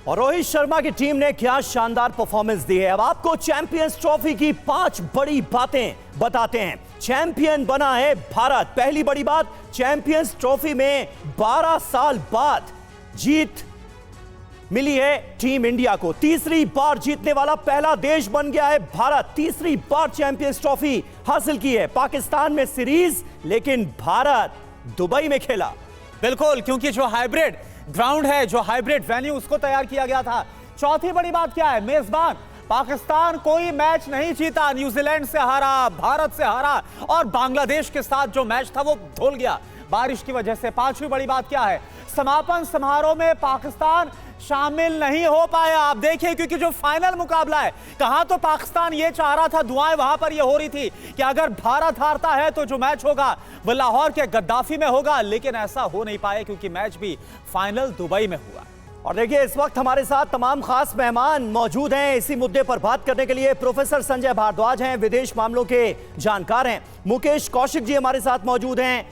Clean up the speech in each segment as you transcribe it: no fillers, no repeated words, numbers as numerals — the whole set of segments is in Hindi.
और रोहित शर्मा की टीम ने क्या शानदार परफॉर्मेंस दी है। अब आपको चैंपियंस ट्रॉफी की 5 बड़ी बातें बताते हैं। चैंपियन बना है भारत। पहली बड़ी बात, चैंपियंस ट्रॉफी में 12 साल बाद जीत मिली है टीम इंडिया को। तीसरी बार जीतने वाला पहला देश बन गया है भारत। तीसरी बार चैंपियंस ट्रॉफी हासिल की है। पाकिस्तान में सीरीज, लेकिन भारत दुबई में खेला। बिल्कुल, क्योंकि जो हाइब्रिड ग्राउंड है, जो हाइब्रिड वेन्यू, उसको तैयार किया गया था। चौथी बड़ी बात क्या है? मेजबान पाकिस्तान कोई मैच नहीं जीता। न्यूजीलैंड से हारा, भारत से हारा और बांग्लादेश के साथ जो मैच था वो धुल गया बारिश की वजह से। पांचवी बड़ी बात क्या है? समापन समारोह में पाकिस्तान शामिल नहीं हो पाया। आप देखिए, क्योंकि जो फाइनल मुकाबला है, कहां तो पाकिस्तान ये चाह रहा था, दुआएं वहां पर ये हो रही थी कि अगर भारत हारता है तो जो मैच होगा वह लाहौर के गद्दाफी में होगा, लेकिन ऐसा हो नहीं पाया क्योंकि मैच भी फाइनल दुबई में हुआ। और देखिए, इस वक्त हमारे साथ तमाम खास मेहमान मौजूद हैं इसी मुद्दे पर बात करने के लिए। प्रोफेसर संजय भारद्वाज हैं, विदेश मामलों के जानकार हैं। मुकेश कौशिक जी हमारे साथ मौजूद हैं।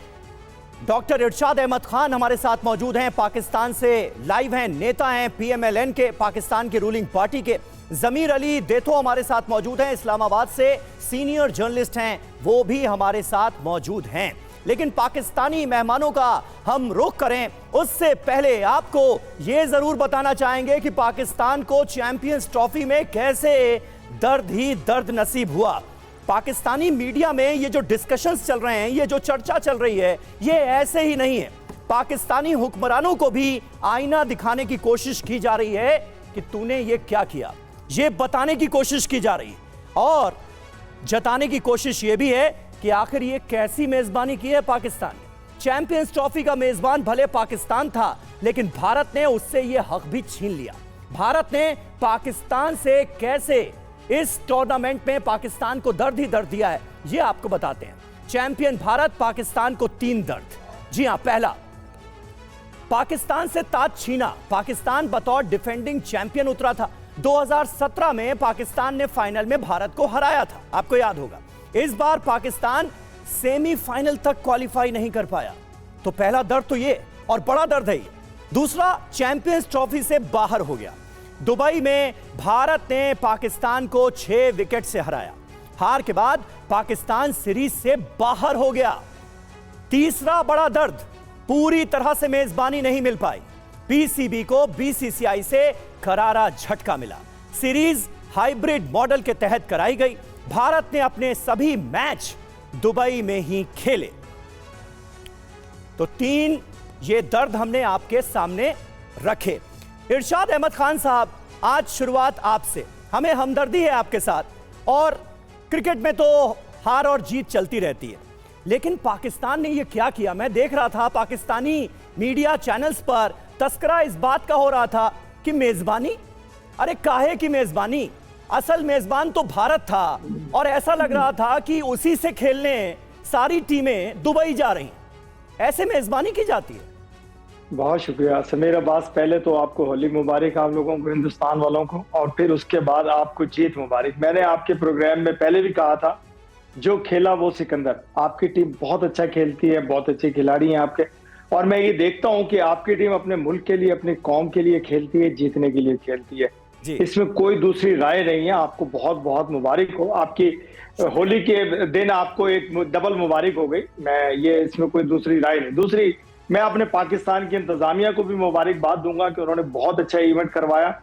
डॉक्टर इरशाद अहमद खान हमारे साथ मौजूद हैं, पाकिस्तान से लाइव हैं, नेता हैं PMLN के, पाकिस्तान की रूलिंग पार्टी के। जमीर अली देथो हमारे साथ मौजूद हैं, इस्लामाबाद से सीनियर जर्नलिस्ट हैं, वो भी हमारे साथ मौजूद हैं। लेकिन पाकिस्तानी मेहमानों का हम रुख करें उससे पहले आपको यह जरूर बताना चाहेंगे कि पाकिस्तान को चैंपियंस ट्रॉफी में कैसे दर्द ही दर्द नसीब हुआ। पाकिस्तानी मीडिया में ये जो डिस्कशंस चल रहे हैं, ये जो चर्चा चल रही है, ये ऐसे ही नहीं है। पाकिस्तानी हुक्मरानों को भी आईना दिखाने की कोशिश की जा रही है कि तूने ये क्या किया, ये बताने की कोशिश की जा रही है। और जताने की कोशिश ये भी है कि आखिर ये कैसी मेजबानी की है पाकिस्तान ने। चैंपियंस ट्रॉफी का मेजबान भले पाकिस्तान था, लेकिन भारत ने उससे ये हक भी छीन लिया। भारत ने पाकिस्तान से कैसे इस टूर्नामेंट में पाकिस्तान को दर्द ही दर्द दिया है, ये आपको बताते हैं। चैंपियन भारत, पाकिस्तान को 3 दर्द। जी हां, पहला, पाकिस्तान से ताज छीना। पाकिस्तान बतौर डिफेंडिंग चैंपियन उतरा था। 2017 में पाकिस्तान ने फाइनल में भारत को हराया था, आपको याद होगा। इस बार पाकिस्तान सेमीफाइनल तक क्वालिफाई नहीं कर पाया। तो पहला दर्द तो ये, और बड़ा दर्द है ये। दूसरा, चैंपियंस ट्रॉफी से बाहर हो गया। दुबई में भारत ने पाकिस्तान को 6 विकेट से हराया। हार के बाद पाकिस्तान सीरीज से बाहर हो गया। तीसरा बड़ा दर्द, पूरी तरह से मेजबानी नहीं मिल पाई। PCB को BCCI से करारा झटका मिला। सीरीज हाइब्रिड मॉडल के तहत कराई गई। भारत ने अपने सभी मैच दुबई में ही खेले। तो 3 ये दर्द हमने आपके सामने रखे। इरशाद अहमद खान साहब, आज शुरुआत आपसे। हमें हमदर्दी है आपके साथ, और क्रिकेट में तो हार और जीत चलती रहती है, लेकिन पाकिस्तान ने ये क्या किया? मैं देख रहा था पाकिस्तानी मीडिया चैनल्स पर तस्करा इस बात का हो रहा था कि मेजबानी, अरे काहे की मेजबानी? असल मेजबान तो भारत था, और ऐसा लग रहा था कि उसी से खेलने सारी टीमें दुबई जा रही। ऐसे मेजबानी की जाती है? बहुत शुक्रिया समीर अब्बास। पहले तो आपको होली मुबारक, आप लोगों को, हिंदुस्तान वालों को, और फिर उसके बाद आपको जीत मुबारक। मैंने आपके प्रोग्राम में पहले भी कहा था, जो खेला वो सिकंदर। आपकी टीम बहुत अच्छा खेलती है, बहुत अच्छे खिलाड़ी हैं आपके, और मैं ये देखता हूं कि आपकी टीम अपने मुल्क के लिए, अपनी कौम के लिए खेलती है, जीतने के लिए खेलती है। इसमें कोई दूसरी राय नहीं है। आपको बहुत बहुत मुबारक हो। आपकी होली के दिन आपको एक डबल मुबारक हो गई। मैं ये, इसमें कोई दूसरी राय नहीं। दूसरी, मैं अपने पाकिस्तान की इंतजामिया को भी मुबारकबाद दूंगा कि उन्होंने बहुत अच्छा इवेंट करवाया।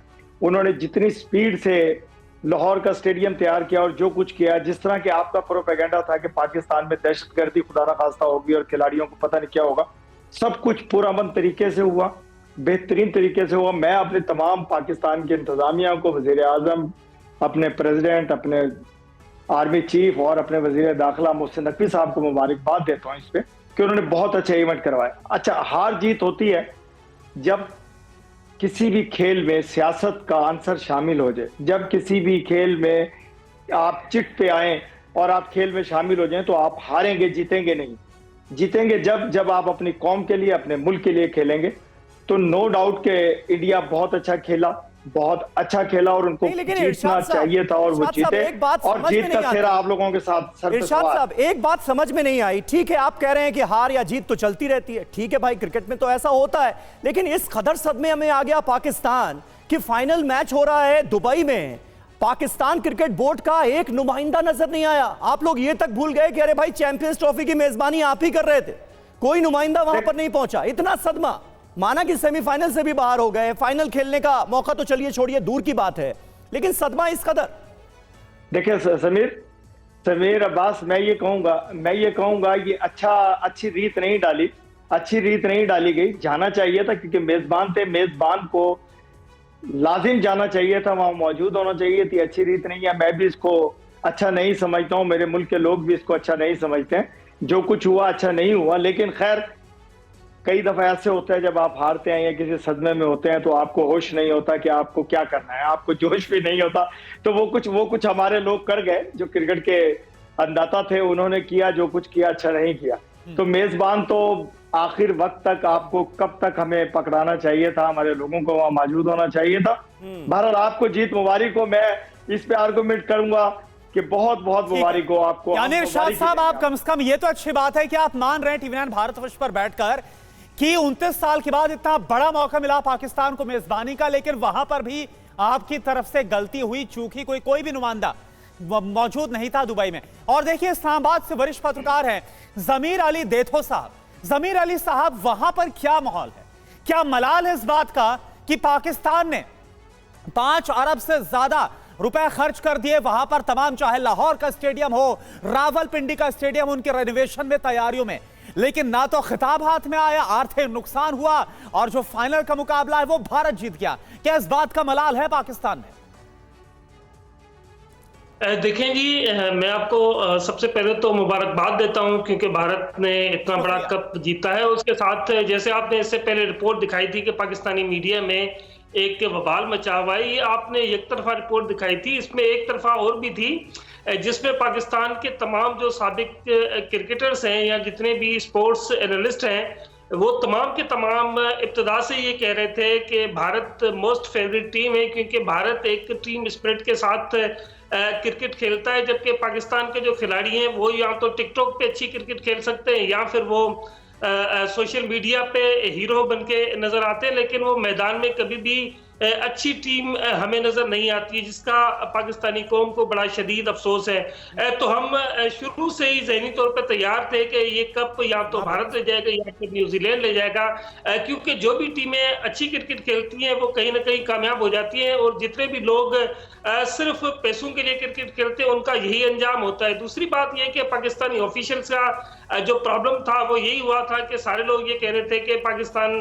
उन्होंने जितनी स्पीड से लाहौर का स्टेडियम तैयार किया और जो कुछ किया, जिस तरह के आपका प्रोपेगेंडा था कि पाकिस्तान में दहशतगर्दी खुदा ना खास्ता होगी और खिलाड़ियों को पता नहीं क्या होगा, सब कुछ पुरअमन तरीके से हुआ, बेहतरीन तरीके से हुआ। मैं अपने तमाम पाकिस्तान की इंतजामिया को, वजीर आजम, अपने प्रेसिडेंट, अपने आर्मी चीफ और अपने वजीर दाखिला मोहसिन नकवी साहब को मुबारकबाद देता हूँ इस पे कि उन्होंने बहुत अच्छा इवेंट करवाया। अच्छा, हार जीत होती है जब किसी भी खेल में सियासत का आंसर शामिल हो जाए। जब किसी भी खेल में आप चिट पे आए और आप खेल में शामिल हो जाएं, तो आप हारेंगे, जीतेंगे नहीं। जीतेंगे जब आप अपनी कौम के लिए, अपने मुल्क के लिए खेलेंगे। तो नो डाउट के इंडिया बहुत अच्छा खेला, बहुत अच्छा खेला, और उनको जीतना चाहिए था और वो जीते, और जीत का सेहरा आप लोगों के साथ। इरशाद साहब, एक बात समझ में नहीं आई। ठीक है, आप कह रहे हैं कि हार या जीत तो चलती रहती है, ठीक है भाई, क्रिकेट में तो ऐसा होता है, लेकिन इस कदर सदमे में आ गया पाकिस्तान कि फाइनल मैच हो रहा है दुबई में, पाकिस्तान क्रिकेट बोर्ड का एक नुमाइंदा नजर नहीं आया। आप लोग ये तक भूल गए कि अरे भाई चैंपियंस ट्रॉफी की मेजबानी आप ही कर रहे थे, कोई नुमाइंदा वहां पर नहीं पहुंचा। इतना सदमा, माना कि सेमीफाइनल से भी बाहर हो गए, फाइनल खेलने का मौका तो चलिए छोड़िए दूर की बात है, लेकिन सदमा इस कदर। देखिए समीर अब्बास, मैं ये कहूंगा ये अच्छी रीत नहीं डाली गई। जाना चाहिए था क्योंकि मेजबान थे, मेजबान को लाजिम जाना चाहिए था, वहां मौजूद होना चाहिए थी। अच्छी रीत नहीं है, मैं भी इसको अच्छा नहीं समझता हूं, मेरे मुल्क के लोग भी इसको अच्छा नहीं समझते हैं। जो कुछ हुआ अच्छा नहीं हुआ, लेकिन खैर कई दफा ऐसे होता है जब आप हारते हैं या किसी सदमे में होते हैं तो आपको होश नहीं होता कि आपको क्या करना है, आपको जोश भी नहीं होता। तो वो कुछ हमारे लोग कर गए जो क्रिकेट के अंदाता थे, उन्होंने किया जो कुछ किया, अच्छा नहीं किया। तो मेजबान तो आखिर वक्त तक आपको कब तक हमें पकड़ाना चाहिए था, हमारे लोगों को वहां मौजूद होना चाहिए था। बहरहाल आपको जीत मुबारक हो, मैं इस पे आर्गुमेंट करूंगा कि बहुत बहुत मुबारक हो आपको। यानी इरशाद साहब, आप कम से कम ये तो अच्छी बात है कि आप मान रहे हैं टीवी 9 भारतवर्ष पर बैठकर कि 29 साल के बाद इतना बड़ा मौका मिला पाकिस्तान को मेजबानी का, लेकिन वहां पर भी आपकी तरफ से गलती हुई, चूकी कोई भी नुमाइंदा मौजूद नहीं था दुबई में। और देखिए, इस्लामाबाद से वरिष्ठ पत्रकार हैं जमीर अली देथो साहब। जमीर अली साहब, वहां पर क्या माहौल है, क्या मलाल है इस बात का कि पाकिस्तान ने 5 अरब से ज्यादा रुपए खर्च कर दिए वहां पर तमाम, चाहे लाहौर का स्टेडियम हो, रावलपिंडी का स्टेडियम, उनके रेनोवेशन में, तैयारियों में, लेकिन ना तो खिताब हाथ में आया, आर्थिक नुकसान हुआ, और जो फाइनल का मुकाबला है वो भारत जीत गया। क्या इस बात का मलाल है पाकिस्तान में? देखें जी, मैं आपको सबसे पहले तो मुबारकबाद देता हूं क्योंकि भारत ने इतना बड़ा कप जीता है। उसके साथ जैसे आपने इससे पहले रिपोर्ट दिखाई थी कि पाकिस्तानी मीडिया में एक बवाल मचा हुआ है, ये आपने एक तरफा रिपोर्ट दिखाई थी, इसमें एक तरफा और भी थी जिसमें पाकिस्तान के तमाम जो साबिक क्रिकेटर्स हैं या जितने भी स्पोर्ट्स एनालिस्ट हैं वो तमाम के तमाम इब्तदा से ये कह रहे थे कि भारत मोस्ट फेवरेट टीम है क्योंकि भारत एक टीम स्पिरिट के साथ क्रिकेट खेलता है, जबकि पाकिस्तान के जो खिलाड़ी हैं वो या तो टिकटॉक पे अच्छी क्रिकेट खेल सकते हैं या फिर वो सोशल मीडिया पे हीरो बनके नजर आते हैं, लेकिन वो मैदान में कभी भी अच्छी टीम हमें नजर नहीं आती है, जिसका पाकिस्तानी कौम को बड़ा शदीद अफसोस है। तो हम शुरू से ही ज़हनी तौर पर तैयार थे कि ये कप या तो भारत ले जाएगा या फिर न्यूजीलैंड ले जाएगा, क्योंकि जो भी टीमें अच्छी क्रिकेट खेलती हैं वो कहीं ना कहीं कामयाब हो जाती हैं, और जितने भी लोग सिर्फ पैसों के लिए क्रिकेट खेलते हैं उनका यही अंजाम होता है। दूसरी बात यह कि पाकिस्तानी ऑफिशियल्स का जो प्रॉब्लम था वो यही हुआ था कि सारे लोग ये कह रहे थे कि पाकिस्तान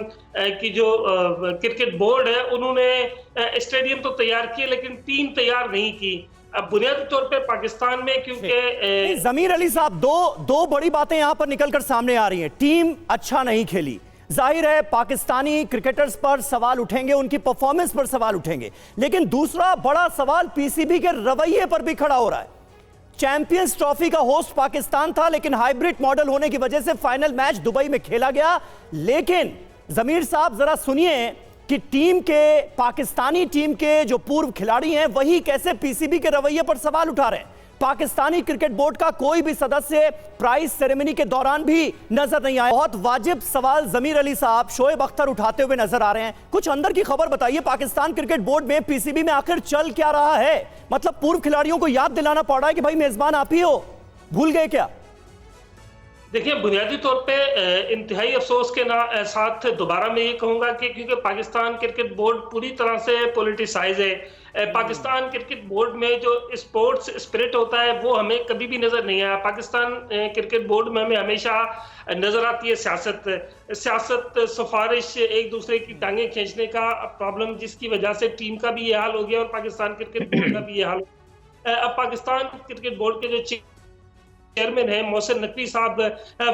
की जो क्रिकेट बोर्ड है उन्होंने स्टेडियम तो तैयार किए लेकिन टीम तैयार नहीं की। अब बुनियादी तौर पे पाकिस्तान में क्योंकि जमीर अली साहब, दो बड़ी बातें यहां पर निकलकर सामने आ रही हैं। टीम अच्छा नहीं खेली, जाहिर है पाकिस्तानी क्रिकेटर्स पर सवाल उठेंगे, उनकी परफॉर्मेंस पर सवाल उठेंगे, लेकिन दूसरा बड़ा सवाल पीसीबी के रवैये पर भी खड़ा हो रहा है। चैंपियंस ट्रॉफी का होस्ट पाकिस्तान था, लेकिन हाइब्रिड मॉडल होने की वजह से फाइनल मैच दुबई में खेला गया। लेकिन जमीर साहब, जरा सुनिए कि पाकिस्तानी टीम के जो पूर्व खिलाड़ी हैं वही कैसे पीसीबी के रवैये पर सवाल उठा रहे हैं। पाकिस्तानी क्रिकेट बोर्ड का कोई भी सदस्य प्राइज सेरेमनी के दौरान भी नजर नहीं आया। बहुत वाजिब सवाल जमीर अली साहब शोएब अख्तर उठाते हुए नजर आ रहे हैं। कुछ अंदर की खबर बताइए, पाकिस्तान क्रिकेट बोर्ड में, पीसीबी में आखिर चल क्या रहा है? मतलब पूर्व खिलाड़ियों को याद दिलाना पड़ रहा है कि भाई मेजबान आप ही हो, भूल गए क्या? देखिए, बुनियादी तौर पे इंतहाई अफसोस के साथ दोबारा मैं ये कहूंगा कि क्योंकि पाकिस्तान क्रिकेट बोर्ड पूरी तरह से पॉलिटिसाइज है। पाकिस्तान क्रिकेट बोर्ड में जो स्पोर्ट्स स्पिरिट होता है वो हमें कभी भी नजर नहीं आया। पाकिस्तान क्रिकेट बोर्ड में हमें हमेशा नजर आती है सियासत, सिफारिश, एक दूसरे की टांगे खींचने का प्रॉब्लम, जिसकी वजह से टीम का भी ये हाल हो गया और पाकिस्तान क्रिकेट बोर्ड का भी ये हाल। अब पाकिस्तान क्रिकेट बोर्ड के जो चेयरमैन है मोहसिन नकवी साहब,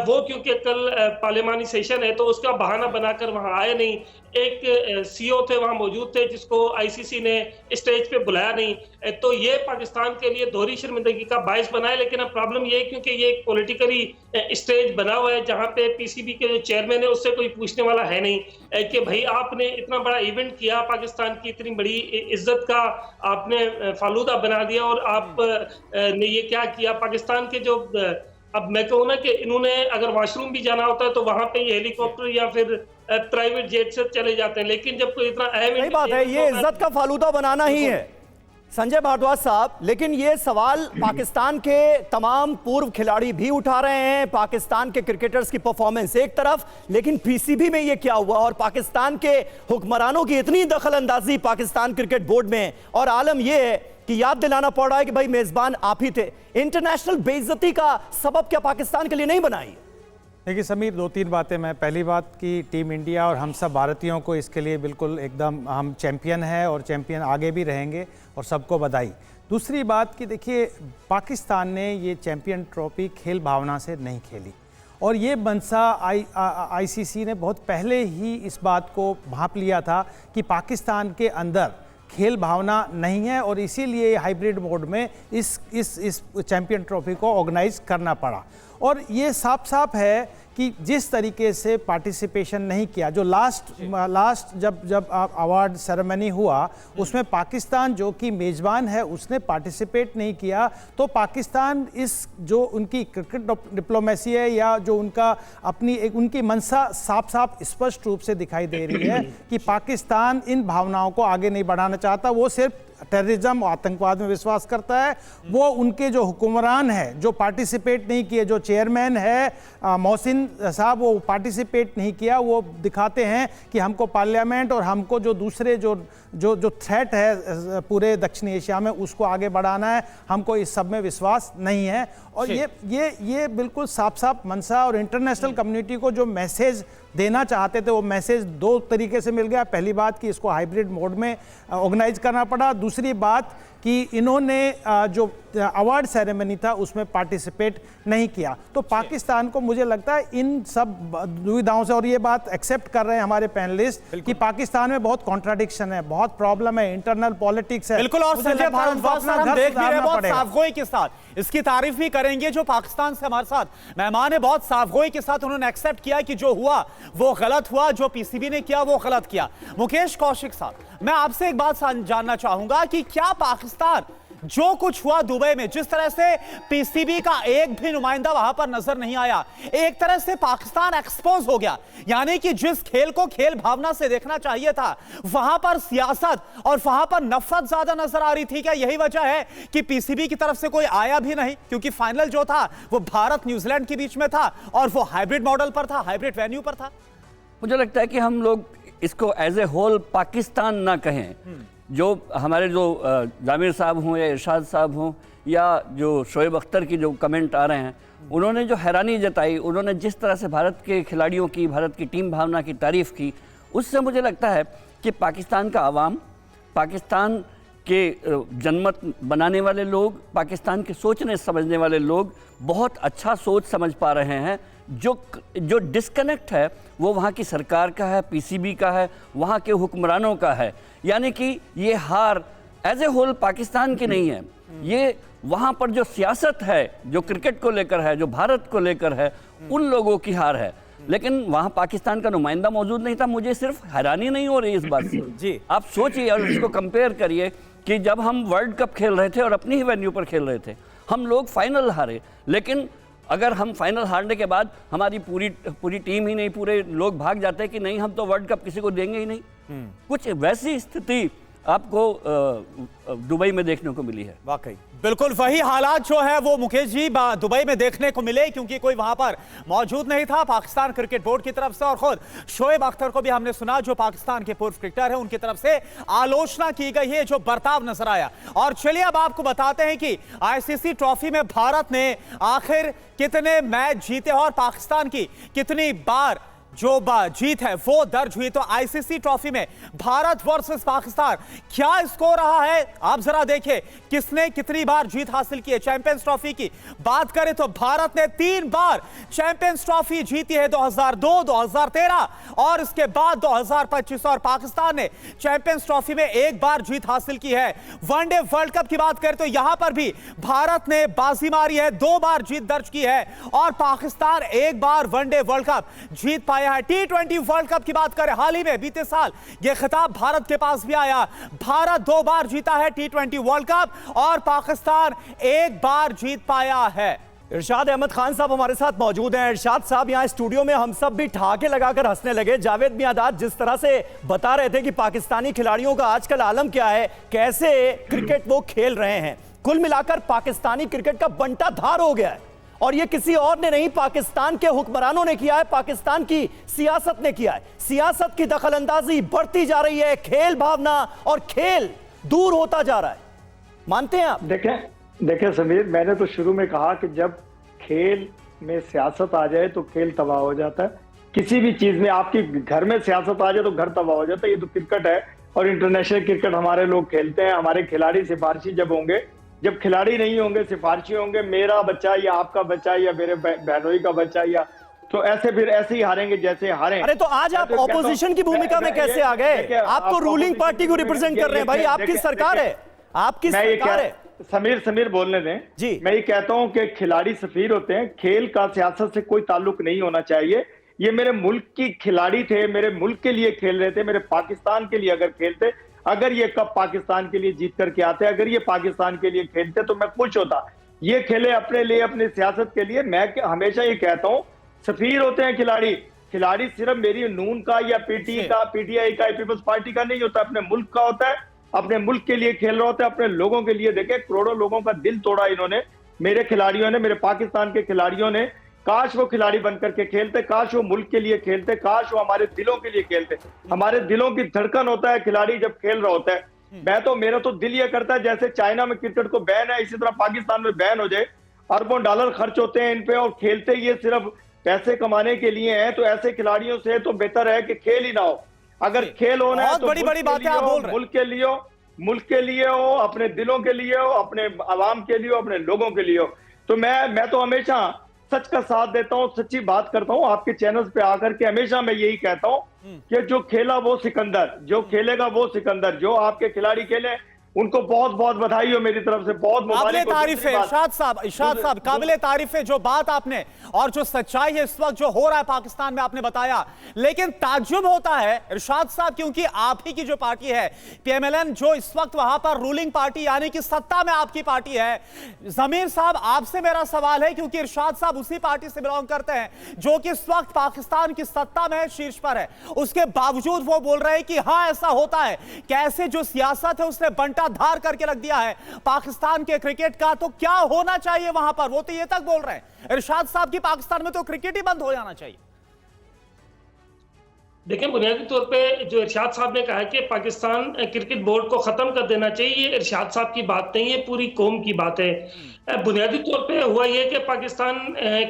वो क्योंकि कल पार्लियामानी सेशन है तो उसका बहाना बनाकर वहां आए नहीं। एक सीओ थे वहां मौजूद थे जिसको आईसीसी ने स्टेज पे बुलाया नहीं, तो ये पाकिस्तान के लिए दोहरी शर्मिंदगी का बायस बना है। लेकिन अब प्रॉब्लम ये है क्योंकि ये एक पॉलिटिकली स्टेज बना हुआ है जहां पे पीसीबी के जो चेयरमैन है उससे कोई पूछने वाला है नहीं कि भाई आपने इतना बड़ा इवेंट किया, पाकिस्तान की इतनी बड़ी इज्जत का आपने फालूदा बना दिया और आप ने ये क्या किया। पाकिस्तान के जो अब मैं कहूँ ना कि इन्होंने अगर वॉशरूम भी जाना होता है तो वहां पे ये हेलीकॉप्टर या फिर प्राइवेट जेट से चले जाते हैं, लेकिन जब कोई इतना अहम सही बात है, ये इज्जत का फालूदा बनाना ही है संजय भारद्वाज साहब। लेकिन ये सवाल पाकिस्तान के तमाम पूर्व खिलाड़ी भी उठा रहे हैं, पाकिस्तान के क्रिकेटर्स की परफॉर्मेंस एक तरफ, लेकिन पीसीबी में ये क्या हुआ और पाकिस्तान के हुक्मरानों की इतनी दखल अंदाजी पाकिस्तान क्रिकेट बोर्ड में, और आलम ये है कि याद दिलाना पड़ रहा है कि भाई मेजबान आप ही थे। इंटरनेशनल बेइज्जती का सबब क्या पाकिस्तान के लिए नहीं बनाई? देखिए समीर, दो तीन बातें। मैं पहली बात की टीम इंडिया और हम सब भारतीयों को इसके लिए बिल्कुल एकदम हम चैंपियन है और चैंपियन आगे भी रहेंगे और सबको बधाई। दूसरी बात कि देखिए पाकिस्तान ने ये चैंपियन ट्रॉफी खेल भावना से नहीं खेली और ये मनसा आईसीसी ने बहुत पहले ही इस बात को भांप लिया था कि पाकिस्तान के अंदर खेल भावना नहीं है और इसीलिए हाइब्रिड मोड में इस चैंपियन ट्रॉफी को ऑर्गेनाइज करना पड़ा। और ये साफ साफ है कि जिस तरीके से पार्टिसिपेशन नहीं किया, जो लास्ट जब अवार्ड सेरेमनी हुआ उसमें पाकिस्तान जो कि मेज़बान है उसने पार्टिसिपेट नहीं किया, तो पाकिस्तान इस जो उनकी क्रिकेट डिप्लोमेसी है या जो उनका अपनी उनकी मंशा साफ साफ स्पष्ट रूप से दिखाई दे रही है कि पाकिस्तान इन भावनाओं को आगे नहीं बढ़ाना चाहता। वो सिर्फ टेररिज्म और आतंकवाद में विश्वास करता है। वो उनके जो हुक्मरान हैं जो पार्टिसिपेट नहीं किए, जो चेयरमैन है मोहसिन साहब वो पार्टिसिपेट नहीं किया, वो दिखाते हैं कि हमको पार्लियामेंट और हमको जो दूसरे जो थ्रेट है पूरे दक्षिण एशिया में उसको आगे बढ़ाना है, हमको इस सब में विश्वास नहीं है। और ये बिल्कुल साफ साफ मनसा और इंटरनेशनल कम्युनिटी को जो मैसेज देना चाहते थे वो मैसेज दो तरीके से मिल गया। पहली बात कि इसको हाइब्रिड मोड में ऑर्गेनाइज करना पड़ा, दूसरी बात कि इन्होंने जो अवार्ड सेरेमनी था उसमें पार्टिसिपेट नहीं किया। तो पाकिस्तान को मुझे लगता है इन सब दुविधाओं से, और ये बात एक्सेप्ट कर रहे हैं हमारे पैनलिस्ट कि पाकिस्तान में बहुत कॉन्ट्राडिक्शन है, बहुत प्रॉब्लम है, इंटरनल पॉलिटिक्स है। बिल्कुल, और संजय भारद्वाज सर हम देख भी रहे हैं बहुत साफगोई के साथ, इसकी तारीफ भी करेंगे जो पाकिस्तान से हमारे साथ मेहमान है, बहुत साफगोई के साथ उन्होंने एक्सेप्ट किया कि जो हुआ वो गलत हुआ, जो पीसीबी ने किया वो गलत किया। मुकेश कौशिक साहब, मैं आपसे एक बात जानना चाहूंगा कि क्या पाकिस्तान जो कुछ हुआ दुबई में, जिस तरह से पीसीबी का एक भी नुमाइंदा वहां पर नजर नहीं आया, एक तरह से पाकिस्तान एक्सपोज हो गया, यानी कि जिस खेल को खेल भावना से देखना चाहिए था वहां पर सियासत और वहां पर नफरत ज्यादा नजर आ रही थी? क्या यही वजह है कि पीसीबी की तरफ से कोई आया भी नहीं? क्योंकि फाइनल जो था वो भारत न्यूजीलैंड के बीच में था और वो हाइब्रिड मॉडल पर था, हाइब्रिड वेन्यू पर था। मुझे लगता है कि हम लोग इसको एज ए होल पाकिस्तान ना कहें, जो हमारे जो जामिर साहब हों या इरशाद साहब हों या जो शोएब अख्तर की जो कमेंट आ रहे हैं, उन्होंने जो हैरानी जताई, उन्होंने जिस तरह से भारत के खिलाड़ियों की, भारत की टीम भावना की तारीफ़ की, उससे मुझे लगता है कि पाकिस्तान का आवाम, पाकिस्तान के जनमत बनाने वाले लोग, पाकिस्तान के सोचने समझने वाले लोग बहुत अच्छा सोच समझ पा रहे हैं। जो डिस्कनेक्ट है वो वहाँ की सरकार का है, पीसीबी का है, वहाँ के हुक्मरानों का है। यानी कि ये हार एज ए होल पाकिस्तान की नहीं है, ये वहाँ पर जो सियासत है, जो क्रिकेट को लेकर है, जो भारत को लेकर है, उन लोगों की हार है। लेकिन वहाँ पाकिस्तान का नुमाइंदा मौजूद नहीं था। मुझे सिर्फ हैरानी नहीं हो रही इस बात से जी, आप सोचिए और इसको कंपेयर करिए कि जब हम वर्ल्ड कप खेल रहे थे और अपनी ही वेन्यू पर खेल रहे थे, हम लोग फाइनल हारे, लेकिन अगर हम फाइनल हारने के बाद हमारी पूरी टीम ही नहीं, पूरे लोग भाग जाते हैं कि नहीं हम तो वर्ल्ड कप किसी को देंगे ही नहीं, कुछ वैसी स्थिति आपको दुबई में देखने को मिली है। वाकई बिल्कुल वही हालात जो है वो मुकेश जी दुबई में देखने को मिले, क्योंकि कोई वहां पर मौजूद नहीं था पाकिस्तान क्रिकेट बोर्ड की तरफ से। और खुद शोएब अख्तर को भी हमने सुना, जो पाकिस्तान के पूर्व क्रिकेटर है, उनकी तरफ से आलोचना की गई है, जो बर्ताव नजर आया। और चलिए अब आपको बताते हैं कि आईसीसी ट्रॉफी में भारत ने आखिर कितने मैच जीते और पाकिस्तान की कितनी बार जो जीत है वो दर्ज हुई। तो आईसीसी ट्रॉफी में भारत वर्सेस पाकिस्तान क्या स्कोर रहा है, आप जरा देखिए किसने कितनी बार जीत हासिल की है। चैंपियंस ट्रॉफी की बात करें तो भारत ने 3 बार चैंपियंस ट्रॉफी जीती है, 2002, 2013 और इसके बाद 2025, और पाकिस्तान ने चैंपियंस ट्रॉफी में 1 बार जीत हासिल की है। वनडे वर्ल्ड कप की बात करें तो यहां पर भी भारत ने बाजी मारी है, 2 बार जीत दर्ज की है और पाकिस्तान 1 बार वनडे वर्ल्ड कप जीत पाया है। T20 वर्ल्ड कप की बात करें, हाल ही में बीते साल यह खिताब भारत के पास भी आया। भारत 2 बार जीता है T20 वर्ल्ड कप और पाकिस्तान 1 बार जीत पाया है। इरशाद अहमद खान साहब हमारे साथ मौजूद हैं। इरशाद साहब, यहाँ स्टूडियो में हम सब भी ठहाके लगाकर हंसने लगे। जावेद मियांदाद जिस तरह से बता रहे थे कि पाकिस्तानी खिलाड़ियों का आजकल आलम क्या है, कैसे क्रिकेट वो खेल रहे हैं, कुल मिलाकर पाकिस्तानी क्रिकेट का बंटा धार हो गया है। और ये किसी और ने नहीं, पाकिस्तान के हुक्मरानों ने किया है, पाकिस्तान की सियासत ने किया है। सियासत की दखलंदाजी बढ़ती जा रही है, खेल भावना और खेल दूर होता जा रहा है। मानते हैं आप? देखें समीर, मैंने तो शुरू में कहा कि जब खेल में सियासत आ जाए तो खेल तबाह हो जाता है। किसी भी चीज में आपकी घर में सियासत आ जाए तो घर तबाह हो जाता है। ये तो क्रिकेट है और इंटरनेशनल क्रिकेट हमारे लोग खेलते हैं। हमारे खिलाड़ी सिफारिशी जब होंगे, जब खिलाड़ी नहीं होंगे सिफारिशी होंगे, मेरा बच्चा या आपका बच्चा या मेरे बहनोई का बच्चा, या तो ऐसे फिर ऐसे ही हारेंगे जैसे हारे। अरे तो आज आप ऑपोजिशन की भूमिका में कैसे आ गए? आप तो रूलिंग पार्टी को रिप्रेजेंट कर रहे हैं भाई, आपकी सरकार है, आपकी सरकार है। समीर बोलने दें जी। मैं ये कहता हूं कि खिलाड़ी सफीर होते हैं, खेल का सियासत से कोई ताल्लुक नहीं होना चाहिए। ये मेरे मुल्क की खिलाड़ी थे, मेरे मुल्क के लिए खेल रहे थे, मेरे पाकिस्तान के लिए अगर खेलते, अगर ये कप पाकिस्तान के लिए जीत करके आते, अगर ये पाकिस्तान के लिए खेलते तो मैं खुश होता। ये खेले अपने लिए, अपनी सियासत के लिए। मैं हमेशा ये कहता हूँ सफीर होते हैं खिलाड़ी। खिलाड़ी सिर्फ मेरी नून का या पीटीआई का, पीपल्स पार्टी का नहीं होता, अपने मुल्क का होता है, अपने मुल्क के लिए खेल रहा होता है, अपने लोगों के लिए। देखे करोड़ों लोगों का दिल तोड़ा इन्होंने, मेरे खिलाड़ियों ने, मेरे पाकिस्तान के खिलाड़ियों ने। काश वो खिलाड़ी बनकर के खेलते, काश वो मुल्क के लिए खेलते, काश वो हमारे दिलों के लिए खेलते। हमारे दिलों की धड़कन होता है खिलाड़ी जब खेल रहा होता है। मेरा तो दिल ये करता है जैसे चाइना में क्रिकेट को बैन है, इसी तरह पाकिस्तान में बैन हो जाए। अरबों डॉलर खर्च होते हैं इन पे और खेलते ये सिर्फ पैसे कमाने के लिए हैं। तो ऐसे खिलाड़ियों से तो बेहतर है कि खेल ही ना हो। अगर खेल होना है तो बड़ी बड़ी बातें आप बोल रहे हैं। मुल्क के लिए हो, अपने दिलों के लिए हो, अपने आवाम के लिए हो, अपने लोगों के लिए हो। तो मैं तो हमेशा सच का साथ देता हूँ, सच्ची बात करता हूँ। आपके चैनल्स पे आकर के हमेशा मैं यही कहता हूँ कि जो खेला वो सिकंदर, जो खेलेगा वो सिकंदर। जो आपके खिलाड़ी खेले उनको बहुत बहुत बधाई हो मेरी तरफ से, बहुत मुबारक हो। तारीफ है इरशाद साहब, काबिले तारीफ है जो बात आपने और जो सच्चाई है इस वक्त जो हो रहा है पाकिस्तान में आपने बताया। लेकिन ताज्जुब होता है इरशाद साहब, क्योंकि आप ही की जो पार्टी है पीएमएलएन, जो इस वक्त वहां पर रूलिंग पार्टी यानी कि सत्ता में आपकी पार्टी है। जमीर साहब, आपसे मेरा सवाल है, क्योंकि इरशाद साहब उसी पार्टी से बिलोंग करते हैं जो कि इस वक्त पाकिस्तान की सत्ता में शीर्ष पर है, उसके बावजूद वो बोल रहे हैं कि हाँ ऐसा होता है। कैसे जो सियासत है उसने बंटा धार करके रख दिया है पाकिस्तान के क्रिकेट का। तो क्या होना चाहिए वहां पर? वो तो ये तक बोल रहे हैं इरशाद साहब की पाकिस्तान में तो क्रिकेट ही बंद हो जाना चाहिए। देखें, बुनियादी तौर पे जो इरशाद साहब ने कहा कि पाकिस्तान क्रिकेट बोर्ड को खत्म कर देना चाहिए, ये इरशाद साहब की बात नहीं है, पूरी कौम की बात है। बुनियादी तौर पे हुआ ये कि पाकिस्तान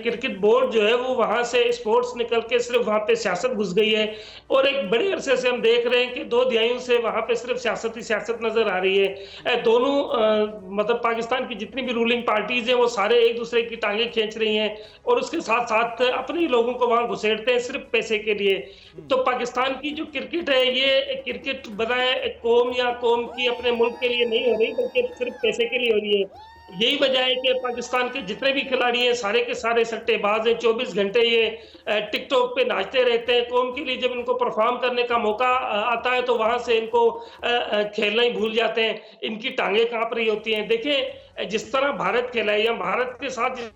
क्रिकेट बोर्ड जो है वो वहां से स्पोर्ट्स निकल के सिर्फ वहां पे सियासत घुस गई है। और एक बड़े अरसे से हम देख रहे हैं कि 2 दिहाइयों से वहां पे सिर्फ सियासत ही सियासत नजर आ रही है। दोनों मतलब पाकिस्तान की जितनी भी रूलिंग पार्टीज हैं वो सारे एक दूसरे की टांगे खींच रही हैं और उसके साथ साथ अपने ही लोगों को वहां घुसेड़ते हैं सिर्फ पैसे के लिए। तो पाकिस्तान की जो क्रिकेट है, ये क्रिकेट बनाए कौम या कौम की अपने मुल्क के लिए नहीं हो रही, बल्कि सिर्फ पैसे के लिए हो रही है। यही वजह है कि पाकिस्तान के जितने भी खिलाड़ी हैं सारे के सारे सट्टेबाज हैं। 24 घंटे ये टिकटॉक पे नाचते रहते हैं। कौम के लिए जब इनको परफॉर्म करने का मौका आता है तो वहां से इनको खेलना ही भूल जाते हैं। इनकी टांगे कांप रही होती हैं। देखें, जिस तरह भारत खेला है या भारत के साथ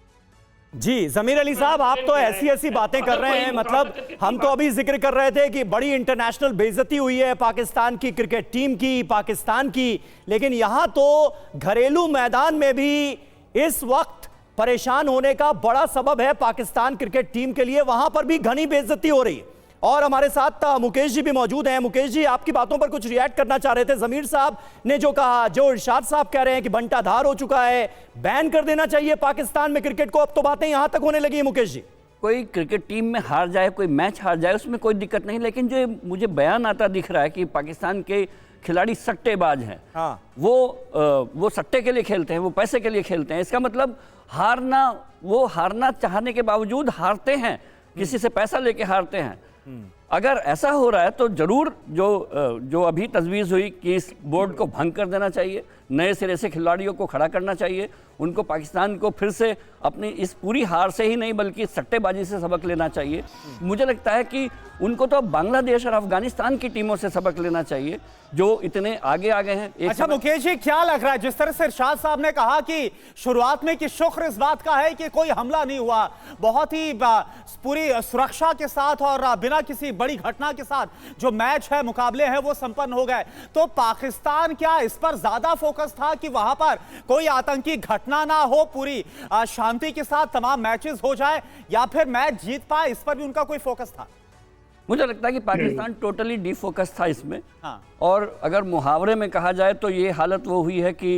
जी जमीर अली साहब, आप तो ऐसी बातें कर रहे हैं, मतलब हम तो अभी जिक्र कर रहे थे कि बड़ी इंटरनेशनल बेइज्जती हुई है पाकिस्तान की क्रिकेट टीम की, पाकिस्तान की, लेकिन यहां तो घरेलू मैदान में भी इस वक्त परेशान होने का बड़ा सबब है पाकिस्तान क्रिकेट टीम के लिए। वहां पर भी घनी बेइज्जती हो रही है। और हमारे साथ मुकेश जी भी मौजूद हैं। मुकेश जी, आपकी बातों पर कुछ रिएक्ट करना चाह रहे थे। जमीर साहब ने जो कहा, जो इरशाद साहब कह रहे हैं कि बंटा धार हो चुका है, बैन कर देना चाहिए पाकिस्तान में क्रिकेट को, अब तो बातें यहां तक होने लगी है। मुकेश जी, कोई क्रिकेट टीम में हार जाए, कोई मैच हार जाए, उसमें कोई दिक्कत नहीं, लेकिन जो मुझे बयान आता दिख रहा है कि पाकिस्तान के खिलाड़ी सट्टेबाज हैं, हाँ, वो सट्टे के लिए खेलते हैं, वो पैसे के लिए खेलते हैं। इसका मतलब वो हारना चाहने के बावजूद हारते हैं, किसी से पैसा लेके हारते हैं। अगर ऐसा हो रहा है तो जरूर जो अभी तजवीज़ हुई कि इस बोर्ड को भंग कर देना चाहिए, नए सिरे से खिलाड़ियों को खड़ा करना चाहिए, उनको पाकिस्तान को फिर से अपनी इस पूरी हार से ही नहीं बल्कि सट्टेबाजी से सबक लेना चाहिए। मुझे लगता है कि उनको तो बांग्लादेश और अफगानिस्तान की टीमों से सबक लेना चाहिए जो इतने आगे आ गए हैं। अच्छा मुकेश जी, क्या लग रहा है जिस तरह से इरशाद साहब ने कहा कि शुरुआत में कि शुक्र इस बात का है कि कोई हमला नहीं हुआ, बहुत ही पूरी सुरक्षा के साथ और बिना किसी बड़ी घटना के साथ जो मैच है, मुकाबले हैं वो संपन्न हो गए, तो पाकिस्तान क्या इस पर ज्यादा फोकस था कि वहां पर कोई आतंकी घटना ना हो, पूरी शांति के साथ तमाम मैचेस हो जाए, या फिर मैच जीत पाए, इस पर भी उनका कोई फोकस था? मुझे लगता है कि पाकिस्तान टोटली डिफोकस था इसमें। हाँ। और अगर मुहावरे में कहा जाए तो ये हालत वो हुई है कि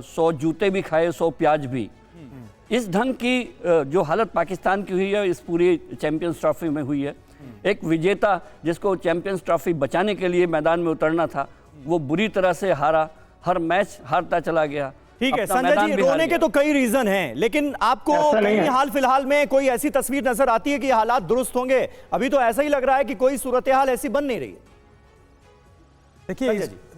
100 जूते भी खाए 100 प्याज भी। इस ढंग की जो हालत पाकिस्तान की हुई है इस पूरी चैंपियंस ट्रॉफी में हुई है। एक विजेता जिसको चैंपियंस ट्रॉफी बचाने के लिए मैदान में उतरना था वो बुरी तरह से हारा, हर मैच हारता चला गया। ठीक है अपना संजय मैदान जी, भी हार रोने के गया। तो कई रीजन हैं, लेकिन आपको ऐसा नहीं कहीं है। हाल फिलहाल में कोई ऐसी तस्वीर नजर आती है कि हालात दुरुस्त होंगे? अभी तो ऐसा ही लग रहा है कि कोई सूरत हाल ऐसी बन नहीं रही है।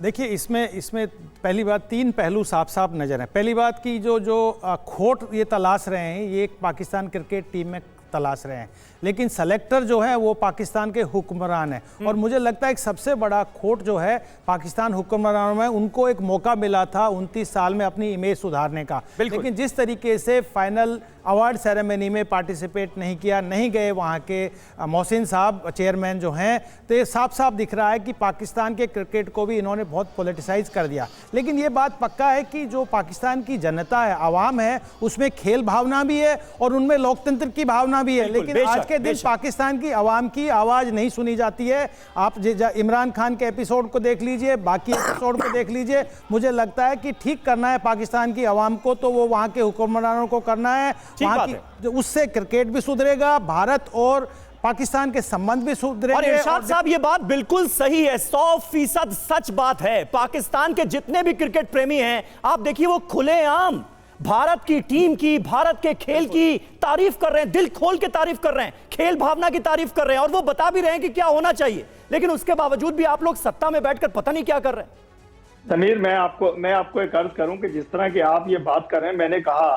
देखिए इसमें पहली बात 3 पहलू साफ साफ नजर हैं। पहली बात की जो खोट ये तलाश रहे हैं ये एक पाकिस्तान क्रिकेट टीम में तलाश रहे हैं, लेकिन सेलेक्टर जो है वो पाकिस्तान के हुक्मरान है। और मुझे लगता है एक सबसे बड़ा खोट जो है पाकिस्तान हुक्मरानों में, उनको एक मौका मिला था 29 साल में अपनी इमेज सुधारने का, लेकिन जिस तरीके से फाइनल अवार्ड सेरेमनी में पार्टिसिपेट नहीं किया, नहीं गए वहाँ के मोहसिन साहब चेयरमैन जो हैं, तो ये साफ साफ दिख रहा है कि पाकिस्तान के क्रिकेट को भी इन्होंने बहुत पॉलिटिसाइज कर दिया। लेकिन ये बात पक्का है कि जो पाकिस्तान की जनता है, आवाम है, उसमें खेल भावना भी है और उनमें लोकतंत्र की भावना भी है, लेकिन आज के दिन पाकिस्तान की आवाम की आवाज़ नहीं सुनी जाती है। आप इमरान खान के एपिसोड को देख लीजिए, बाकी एपिसोड को देख लीजिए, मुझे लगता है कि ठीक करना है पाकिस्तान की आवाम को तो वो वहाँ के हुक्मरानों को करना है। वहाँ की उससे क्रिकेट भी सुधरेगा, भारत और पाकिस्तान के संबंध भी सुधरेंगे। और इरशाद साहब ये बात बिल्कुल सही है, 100% सच बात है। पाकिस्तान के जितने भी क्रिकेट प्रेमी हैं, आप देखिए वो खुलेआम भारत की टीम की, भारत के खेल की तारीफ कर रहे हैं, दिल खोल के तारीफ कर रहे हैं, खेल भावना की तारीफ कर रहे हैं, और वो बता भी रहे हैं कि क्या होना चाहिए। लेकिन उसके बावजूद भी आप लोग सत्ता में बैठकर पता नहीं क्या कर रहे हैं। समीर, मैं आपको एक अर्ज करूं कि जिस तरह की आप ये बात कर रहे हैं, मैंने कहा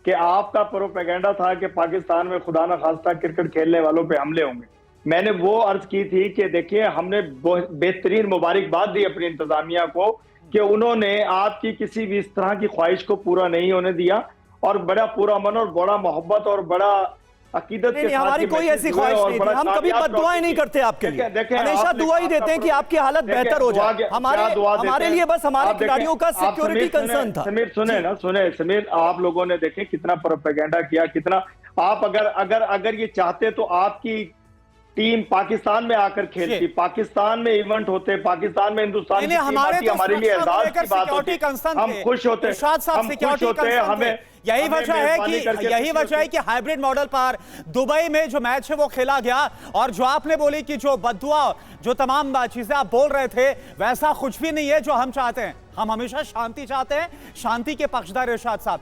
कि आपका प्रोपेगेंडा था कि पाकिस्तान में खुदा न खास्ता क्रिकेट खेलने वालों पे हमले होंगे। मैंने वो अर्ज की थी कि देखिए हमने बेहतरीन मुबारकबाद दी अपनी इंतजामिया को कि उन्होंने आपकी किसी भी इस तरह की ख्वाहिश को पूरा नहीं होने दिया और बड़ा पूरा मन और बड़ा मोहब्बत और बड़ा अकीदत के साथ हमारी कोई ऐसी ख्वाहिश नहीं थी। हम कभी बद्दुआएं नहीं करते आपके लिए, हमेशा दुआ ही देते हैं कि आपकी हालत बेहतर हो जाए। हमारे लिए बस हमारे खिलाड़ियों का सिक्योरिटी कंसर्न था। समीर सुने समीर, आप लोगों ने देखे कितना प्रोपेगेंडा किया, कितना आप अगर ये चाहते तो आपकी टीम पाकिस्तान में आकर खेलती, पाकिस्तान में इवेंट होते, पाकिस्तान में हिंदुस्तान की टीम आती, हमारे लिए एजाज की बात होती, हम खुश होते, हमें यही वजह है कि हाइब्रिड मॉडल पर दुबई में जो मैच है वो खेला गया। और जो आपने बोली कि जो बद्दुआ, जो तमाम चीजें आप बोल रहे थे, वैसा कुछ भी नहीं है जो हम चाहते हैं। हम हमेशा शांति चाहते हैं, शांति के पक्षधर इरशाद साहब।